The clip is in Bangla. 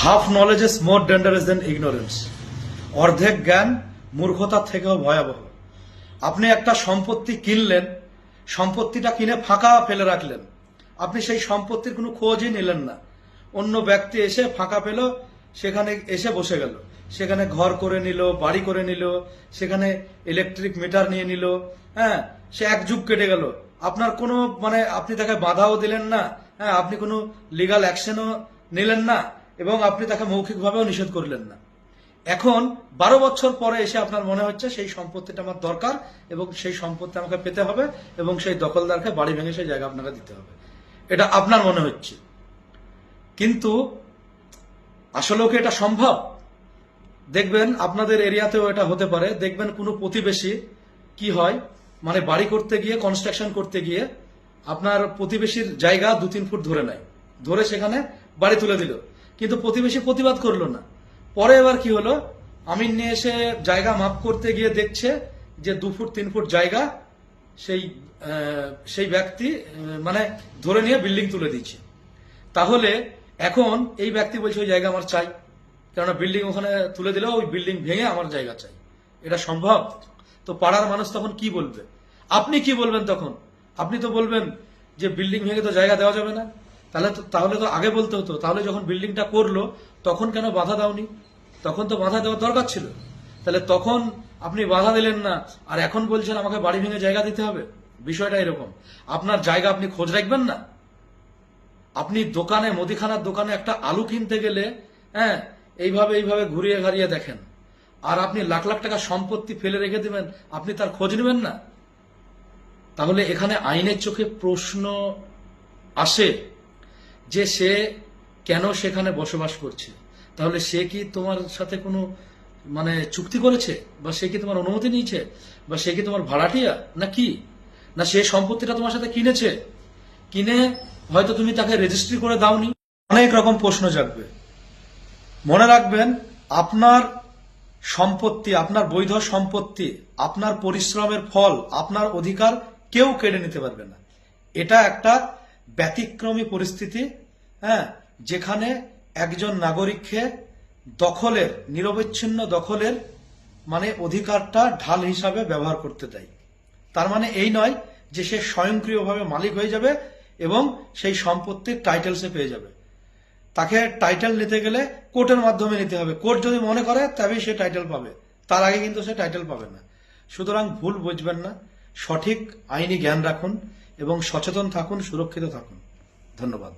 Half knowledge is more dangerous then ignorance. অর্ধেক জ্ঞান মূর্খতার থেকেও ভয়াবহ। আপনি একটা সম্পত্তি কিনলেন, সম্পত্তিটা কিনে ফাঁকা ফেলে রাখলেন, আপনি সেই সম্পত্তির কোনো খোঁজই নিলেন না। অন্য ব্যক্তি এসে ফাঁকা পেল, সেখানে এসে বসে গেল, সেখানে ঘর করে নিল, বাড়ি করে নিল, সেখানে ইলেকট্রিক মিটার নিয়ে নিল, হ্যাঁ, সে এক যুগ কেটে গেল। আপনার কোনো আপনি তাকে বাধাও দিলেন না, হ্যাঁ, আপনি কোনো লিগাল অ্যাকশনও নিলেন না, এবং আপনি তাকে মৌখিকভাবেও নিষেধ করলেন না। এখন 12 বছর পরে এসে আপনার মনে হচ্ছে সেই সম্পত্তিটা আমার দরকার এবং সেই সম্পত্তি আমাকে পেতে হবে এবং সেই দখলদারকে বাড়ি ভেঙে সেই জায়গা আপনাকে দিতে হবে, এটা আপনার মনে হচ্ছে। কিন্তু আসলেও কি এটা সম্ভব? দেখবেন আপনাদের এরিয়াতেও এটা হতে পারে। দেখবেন কোনো প্রতিবেশী কি হয়, বাড়ি করতে গিয়ে, কনস্ট্রাকশন করতে গিয়ে আপনার প্রতিবেশীর জায়গা 2-3 ফুট ধরে নেয়, ধরে সেখানে বাড়ি তুলে দিল, কিন্তু প্রতিবেশী প্রতিবাদ করলো না। পরে এবার কি হলো, আমিন নিয়ে এসে জায়গা মাপ করতে গিয়ে দেখছে যে 2 ফুট 3 ফুট জায়গা সেই ব্যক্তি ধরে নিয়ে বিল্ডিং তুলে দিচ্ছে। তাহলে এখন এই ব্যক্তি বলছে ওই জায়গা আমার চাই, কেননা বিল্ডিং ওখানে তুলে দিলেও ওই বিল্ডিং ভেঙে আমার জায়গা চাই। এটা সম্ভব? তো পাড়ার মানুষ তখন কি বলবে? আপনি কি বলবেন তখন? আপনি তো বলবেন যে বিল্ডিং ভেঙে তো জায়গা দেওয়া যাবে না। তাহলে তো আগে বলতে হতো। তাহলে যখন বিল্ডিংটা করলো তখন কেন বাধা দাওনি? তখন তো বাধা দেওয়ার দরকার ছিল। তাহলে তখন আপনি বাধা দিলেন না, আর এখন বলছেন আমাকে বাড়ি ভেঙে জায়গা দিতে হবে। বিষয়টা এরকম। আপনার জায়গা আপনি খোঁজ রাখবেন না? আপনি দোকানে, মুদিখানার দোকানে একটা আলু কিনতে গেলে, হ্যাঁ, এইভাবে ঘুরিয়ে ঘাড়িয়ে দেখেন, আর আপনি লাখ লাখ টাকা সম্পত্তি ফেলে রেখে দিবেন, আপনি তার খোঁজ নেবেন না? তাহলে এখানে আইনের চোখে প্রশ্ন আসে যে সে কেন সেখানে বসবাস করছে। তাহলে সে কি তোমার সাথে কোনো চুক্তি করেছে, বা সে কি তোমার অনুমতি নিয়েছে, বা সে কি তোমার ভাড়াটিয়া, না কি? না সে সম্পত্তিটা তোমার সাথে কিনেছে, কিনে হয়তো তুমি তাকে রেজিস্ট্রি করে দাওনি। অনেক রকম প্রশ্ন জাগবে। মনে রাখবেন, আপনার সম্পত্তি, আপনার বৈধ সম্পত্তি, আপনার পরিশ্রমের ফল, আপনার অধিকার কেউ কেড়ে নিতে পারবে না। এটা একটা ব্যতিক্রমী পরিস্থিতি, হ্যাঁ, যেখানে একজন নাগরিককে দখলের, নিরবচ্ছিন্ন দখলের অধিকারটা ঢাল হিসাবে ব্যবহার করতে দেয়। তার এই নয় যে সে স্বয়ংক্রিয়ভাবে মালিক হয়ে যাবে এবং সেই সম্পত্তির টাইটেল সে পেয়ে যাবে। তাকে টাইটেল নিতে গেলে কোর্টের মাধ্যমে নিতে হবে। কোর্ট যদি মনে করে তবেই সে টাইটেল পাবে, তার আগে কিন্তু সে টাইটেল পাবে না। সুতরাং ভুল বুঝবেন না, সঠিক আইনি জ্ঞান রাখুন এবং সচেতন থাকুন, সুরক্ষিত থাকুন। ধন্যবাদ।